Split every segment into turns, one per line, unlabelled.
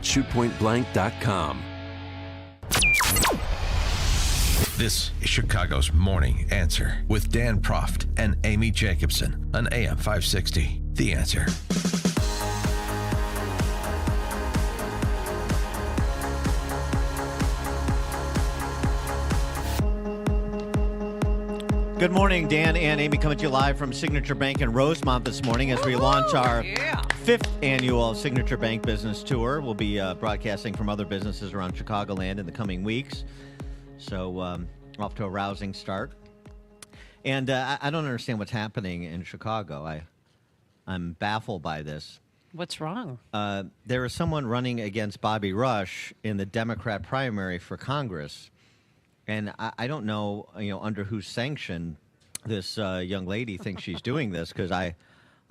ShootPointBlank.com.
This is Chicago's Morning Answer with Dan Proft and Amy Jacobson on AM 560. The Answer.
Good morning, Dan and Amy, coming to you live from Signature Bank in Rosemont this morning as we launch our fifth annual Signature Bank Business Tour. We'll be broadcasting from other businesses around Chicagoland in the coming weeks. So off to a rousing start. And I don't understand what's happening in Chicago. I'm baffled by this.
What's wrong?
There is someone running against Bobby Rush in the Democrat primary for Congress. And I don't know, under whose sanction this young lady thinks she's doing this, because I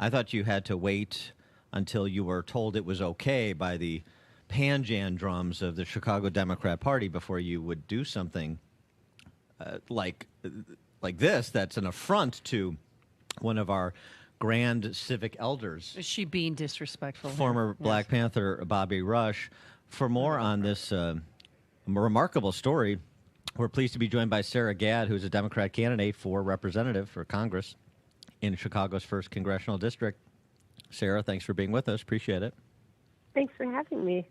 thought you had to wait until you were told it was okay by the Panjan drums of the Chicago Democrat Party before you would do something like this. That's an affront to one of our grand civic elders.
Is she being disrespectful?
Former Black Panther Bobby Rush. For more on this remarkable story, we're pleased to be joined by Sarah Gad, who's a Democrat candidate for representative for Congress in Chicago's 1st Congressional District. Sarah, thanks for being with us. Appreciate it.
Thanks for having me.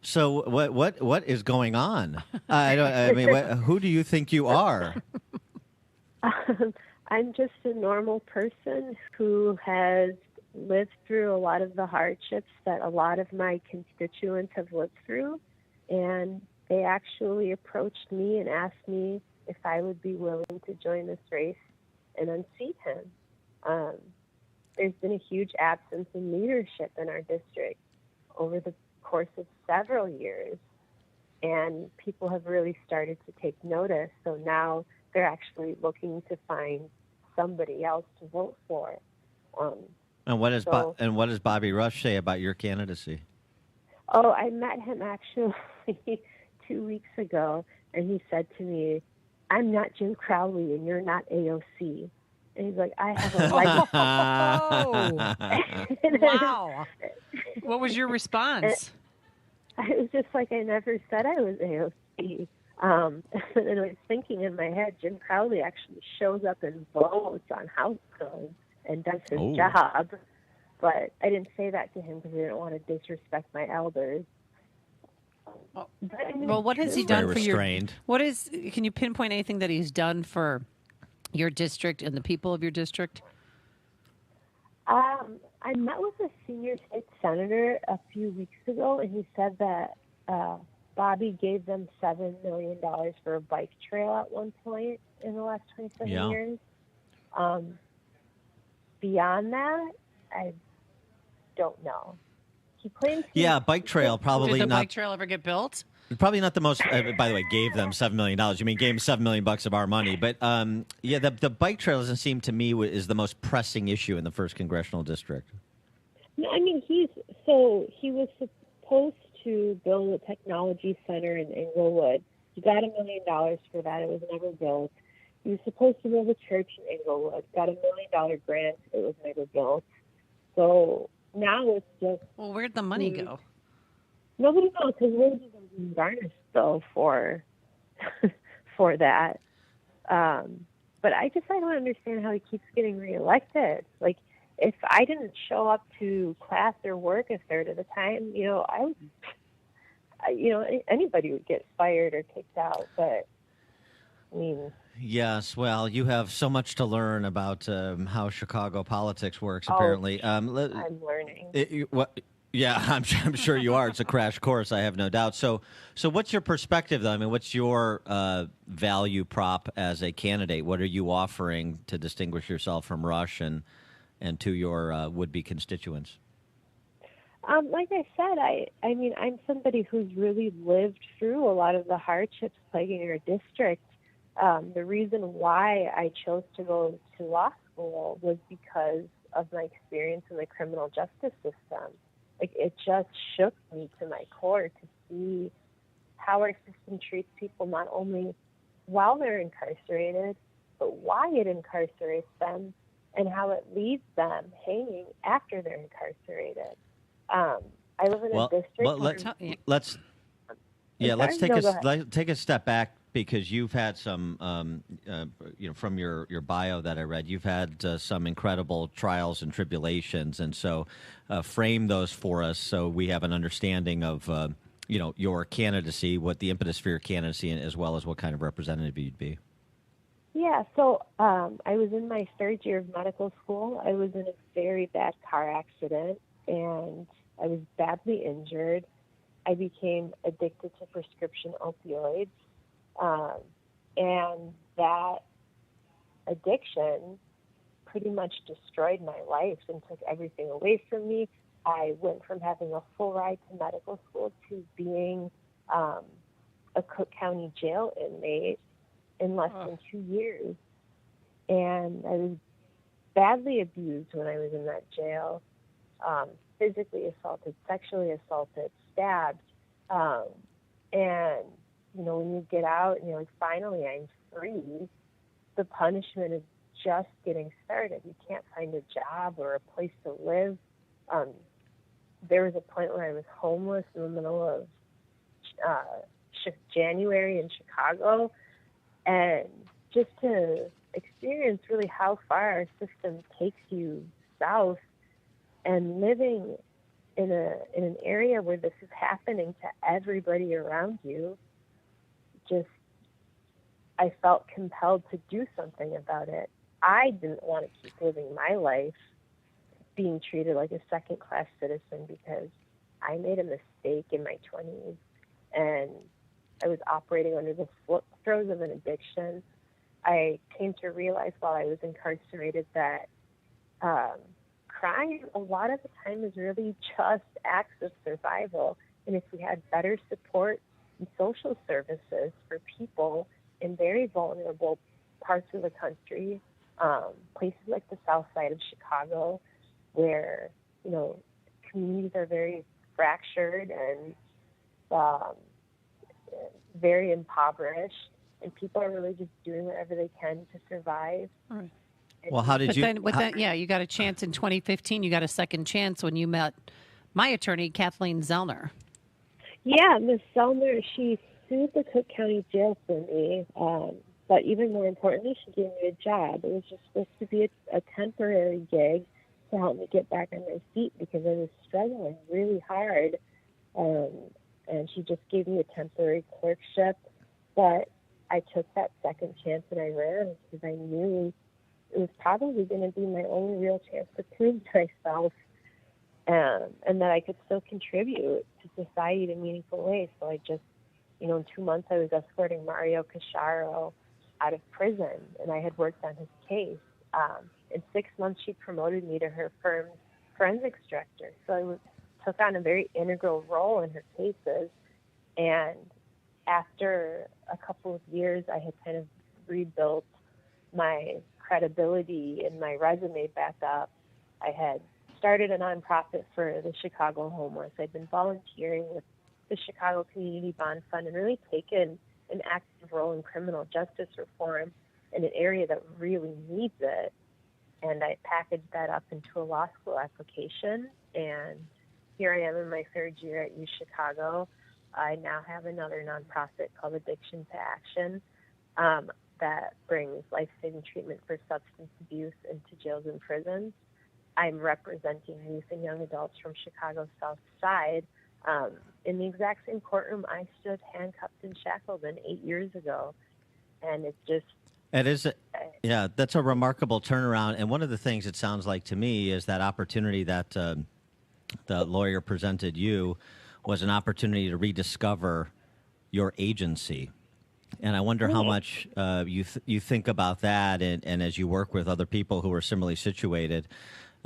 So what is going on? Who do you think you are?
I'm just a normal person who has lived through a lot of the hardships that a lot of my constituents have lived through, and they actually approached me and asked me if I would be willing to join this race and unseat him. There's been a huge absence in leadership in our district over the course of several years, and people have really started to take notice. So now they're actually looking to find somebody else to vote for.
And what does Bobby Rush say about your candidacy?
Oh, I met him actually 2 weeks ago, and he said to me, "I'm not Jim Crowley, and you're not AOC." And he's like, "I have a life."
Wow. What was your response?
I was just like, I never said I was AOC. And I was thinking in my head, Jim Crowley actually shows up and votes on House bills and does his job. But I didn't say that to him because I didn't want to disrespect my elders.
Well, what has he done for
restrained.
Can you pinpoint anything that he's done for your district and the people of your district?
I met with a senior state senator a few weeks ago, and he said that Bobby gave them $7 million for a bike trail at one point in the last 27 years. Beyond that, I don't know. He claims
bike trail probably
Did the
not.
bike trail ever get built?
Probably not the most. By the way, gave them $7 million. You mean gave them $7 million of our money? But the bike trail doesn't seem to me is the most pressing issue in the 1st Congressional District.
No, I mean he was supposed to build a technology center in Englewood. He got $1 million for that. It was never built. He was supposed to build a church in Englewood. Got $1 million grant. It was never built. So now it's just.
Well, where'd the money go?
Nobody knows, because we're just garnished though for that. But I don't understand how he keeps getting reelected. Like, if I didn't show up to class or work a third of the time, anybody would get fired or kicked out. But I mean.
Yes, well, you have so much to learn about how Chicago politics works. Apparently,
I'm learning.
Yeah, I'm sure you are. It's a crash course, I have no doubt. So what's your perspective, though? I mean, what's your value prop as a candidate? What are you offering to distinguish yourself from Rush and to your would-be constituents?
Like I said, I mean, I'm somebody who's really lived through a lot of the hardships plaguing our district. The reason why I chose to go to law school was because of my experience in the criminal justice system. Like, it just shook me to my core to see how our system treats people not only while they're incarcerated, but why it incarcerates them and how it leaves them hanging after they're incarcerated. I live in a district.
Well,
where-
let's
I'm
let's
sorry?
take
No, go ahead.
take a step back, because you've had some, from your bio that I read, you've had some incredible trials and tribulations, and so frame those for us so we have an understanding of your candidacy, what the impetus for your candidacy, and as well as what kind of representative you'd be.
Yeah, so I was in my third year of medical school. I was in a very bad car accident, and I was badly injured. I became addicted to prescription opioids, and that addiction pretty much destroyed my life and took everything away from me. I went from having a full ride to medical school to being a Cook County jail inmate in less than 2 years. And I was badly abused when I was in that jail, physically assaulted, sexually assaulted, stabbed. And, when you get out and you're like, finally, I'm free, the punishment is just getting started. You can't find a job or a place to live. There was a point where I was homeless in the middle of January in Chicago. And just to experience really how far our system takes you south, and living in an area where this is happening to everybody around you, I felt compelled to do something about it. I didn't want to keep living my life being treated like a second-class citizen because I made a mistake in my 20s, and I was operating under the throes of an addiction. I came to realize while I was incarcerated that crime a lot of the time is really just acts of survival. And if we had better support and social services for people in very vulnerable parts of the country, places like the south side of Chicago, where, communities are very fractured and very impoverished, and people are really just doing whatever they can to survive.
All right.
Well, how did
But
you?
then, you got a chance in 2015. You got a second chance when you met my attorney, Kathleen Zellner.
Yeah, Miss Zellner, she sued the Cook County Jail for me, but even more importantly, she gave me a job. It was just supposed to be a temporary gig to help me get back on my feet because I was struggling really hard. And she just gave me a temporary clerkship, but I took that second chance and I ran because I knew it was probably going to be my only real chance to prove to myself and that I could still contribute to society in a meaningful way. So I just, in 2 months I was escorting Mario Cacharo out of prison, and I had worked on his case. In 6 months she promoted me to her firm's forensics director. So I took on a very integral role in her cases, and after a couple of years I had kind of rebuilt my credibility and my resume back up. I had started a nonprofit for the Chicago homeless. I'd been volunteering with the Chicago Community Bond Fund and really taken an active role in criminal justice reform in an area that really needs it. And I packaged that up into a law school application, and here I am in my third year at UChicago. I now have another nonprofit called Addiction to Action that brings life-saving treatment for substance abuse into jails and prisons. I'm representing youth and young adults from Chicago's South Side in the exact same courtroom I stood handcuffed and shackled in 8 years ago. And it's just...
It is, yeah, that's a remarkable turnaround. And one of the things it sounds like to me is that opportunity that the lawyer presented you was an opportunity to rediscover your agency. And I wonder how much you think about that, and as you work with other people who are similarly situated,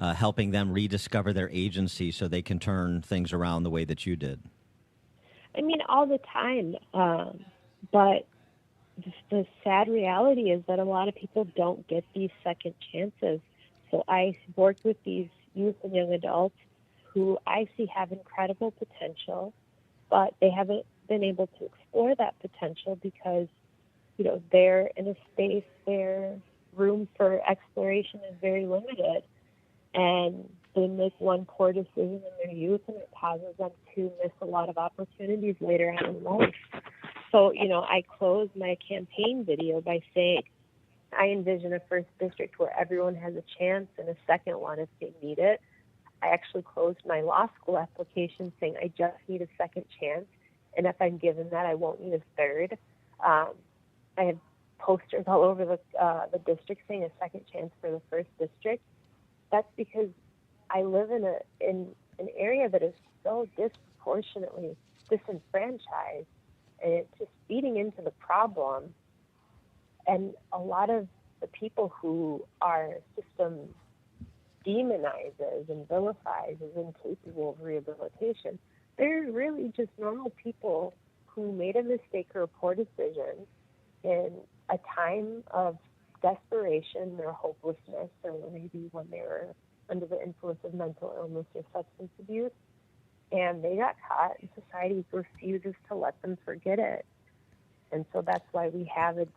helping them rediscover their agency so they can turn things around the way that you did.
I mean, all the time. But the sad reality is that a lot of people don't get these second chances. So I work with these youth and young adults who I see have incredible potential, but they haven't been able to explore that potential because, they're in a space where room for exploration is very limited. And they make one poor decision in their youth, and it causes them to miss a lot of opportunities later on in life. So, I closed my campaign video by saying I envision a first district where everyone has a chance and a second one if they need it. I actually closed my law school application saying I just need a second chance, and if I'm given that, I won't need a third. I have posters all over the district saying a second chance for the first district. That's because I live in an area that is so disproportionately disenfranchised, and it's just feeding into the problem. And a lot of the people who our system demonizes and vilifies as incapable of rehabilitation, they're really just normal people who made a mistake or a poor decision in a time of desperation or hopelessness, or maybe when they were under the influence of mental illness or substance abuse, and they got caught, and society refuses to let them forget it. And so that's why we have an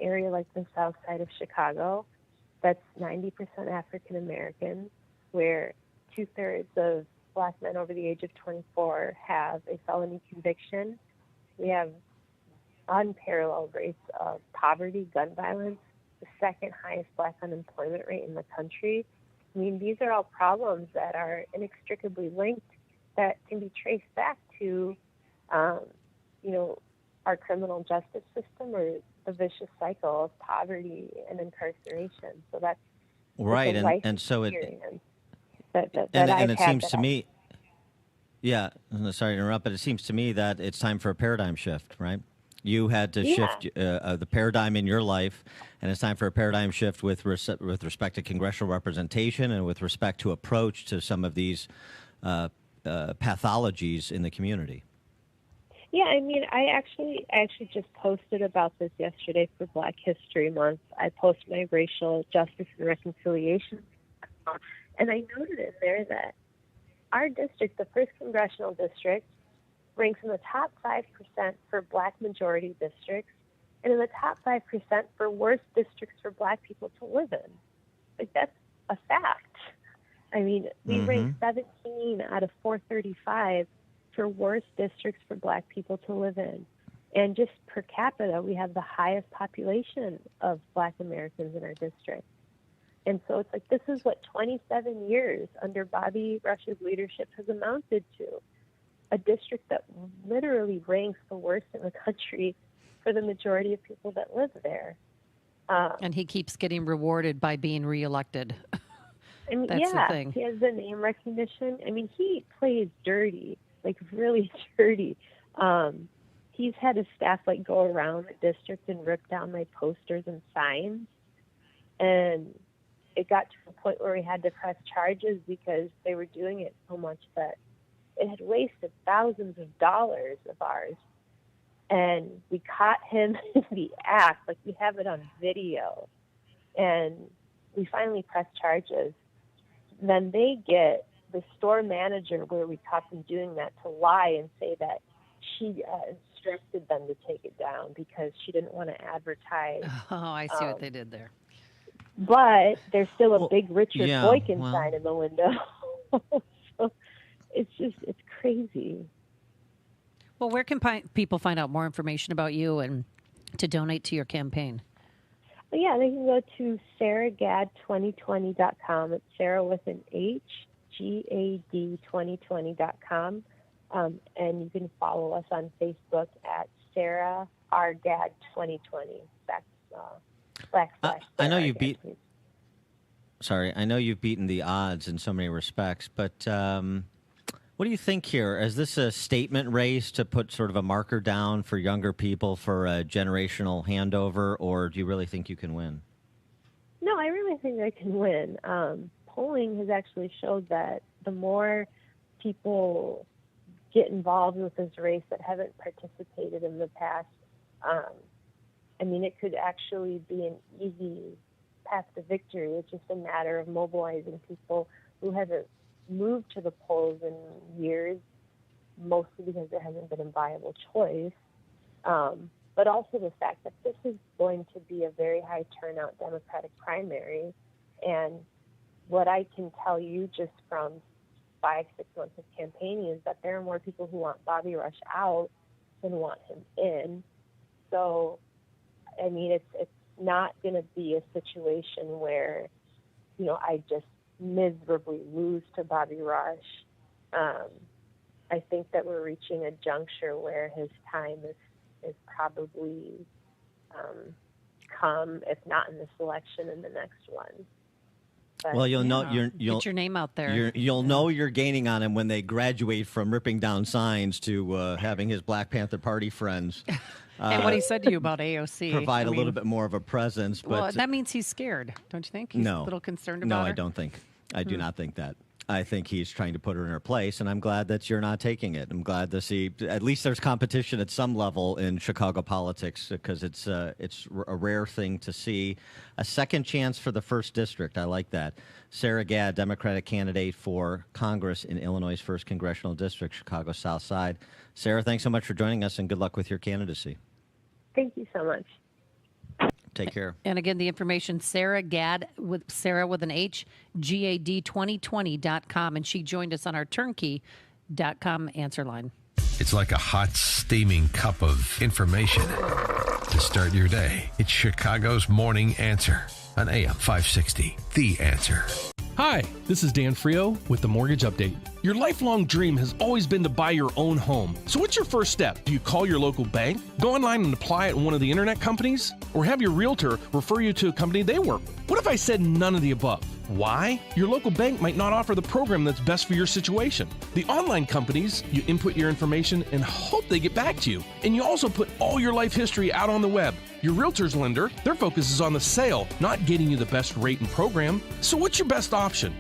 area like the south side of Chicago that's 90% African American, where 2/3 of Black men over the age of 24 have a felony conviction. We have unparalleled rates of poverty, gun violence, the second highest Black unemployment rate in the country. I mean, these are all problems that are inextricably linked, that can be traced back to, our criminal justice system, or the vicious cycle of poverty and incarceration. So that's
right,
a life
and so
experience
and it seems to me, yeah. Sorry to interrupt, but it seems to me that it's time for a paradigm shift, right? You had to shift the paradigm in your life, and it's time for a paradigm shift with respect to congressional representation and with respect to approach to some of these pathologies in the community.
Yeah, I mean, I actually just posted about this yesterday for Black History Month. I posted my racial justice and reconciliation, and I noted in there that our district, the first congressional district, ranks in the top 5% for Black majority districts, and in the top 5% for worst districts for Black people to live in. Like, that's a fact. I mean, we rank 17 out of 435 for worst districts for Black people to live in. And just per capita, we have the highest population of Black Americans in our district. And so it's like, this is what 27 years under Bobby Rush's leadership has amounted to. A district that literally ranks the worst in the country for the majority of people that live there.
And he keeps getting rewarded by being reelected.
I mean,
That's the thing.
He has the name recognition. I mean, he plays dirty, like really dirty. He's had his staff go around the district and rip down my posters and signs. And it got to a point where we had to press charges because they were doing it so much that it had wasted thousands of dollars of ours. And we caught him in the act, we have it on video. And we finally pressed charges. Then they get the store manager, where we caught them doing that, to lie and say that she instructed them to take it down because she didn't want to advertise.
Oh, I see what they did there.
But there's still a big Richard Boykin sign in the window. So it's crazy.
Well, where can people find out more information about you and to donate to your campaign?
Well, yeah, they can go to sarahgad2020.com. It's Sarah with an H, GAD 2020.com. And you can follow us on Facebook at Sarah R. Gad 2020. That's
I know you've I know you've beaten the odds in so many respects, but what do you think here? Is this a statement race to put sort of a marker down for younger people for a generational handover, or do you really think you can win?
No, I really think I can win. Polling has actually showed that the more people get involved with this race that haven't participated in the past, it could actually be an easy path to victory. It's just a matter of mobilizing people who haven't moved to the polls in years, mostly because there hasn't been a viable choice, but also the fact that this is going to be a very high turnout Democratic primary, and what I can tell you just from 5-6 months of campaigning is that there are more people who want Bobby Rush out than want him in. So, I mean, it's not going to be a situation where, I just miserably lose to Bobby Rush. I think that we're reaching a juncture where his time is probably come, if not in this election, in the next one. But,
Well, you'll know
Get your name out there.
You'll know you're gaining on him when they graduate from ripping down signs to having his Black Panther Party friends
and what he said to you about AOC.
provide a little bit more of a presence. But
Well, that means he's scared, don't you think? He's
no,
a little concerned
no,
about her?
I don't think. I do not think that. I think he's trying to put her in her place, and I'm glad that you're not taking it. I'm glad to see at least there's competition at some level in Chicago politics, because it's a rare thing to see. A second chance for the 1st District. I like that. Sarah Gad, Democratic candidate for Congress in Illinois' 1st Congressional District, Chicago South Side. Sarah, thanks so much for joining us, and good luck with your candidacy.
thank you so much.
Take care.
And again, the information, Sarah Gad, with Sarah with an H, GAD2020.com. And she joined us on our turnkey.com answer line.
It's like a hot, steaming cup of information to start your day. It's Chicago's Morning Answer on AM 560. The Answer.
Hi, this is Dan Frio with the Mortgage Update. Your lifelong dream has always been to buy your own home. So what's your first step? Do you call your local bank, go online and apply at one of the internet companies, or have your realtor refer you to a company they work with? What if I said none of the above? Why? Your local bank might not offer the program that's best for your situation. The online companies, you input your information and hope they get back to you. And you also put all your life history out on the web. Your realtor's lender, their focus is on the sale, not getting you the best rate and program. So what's your best option?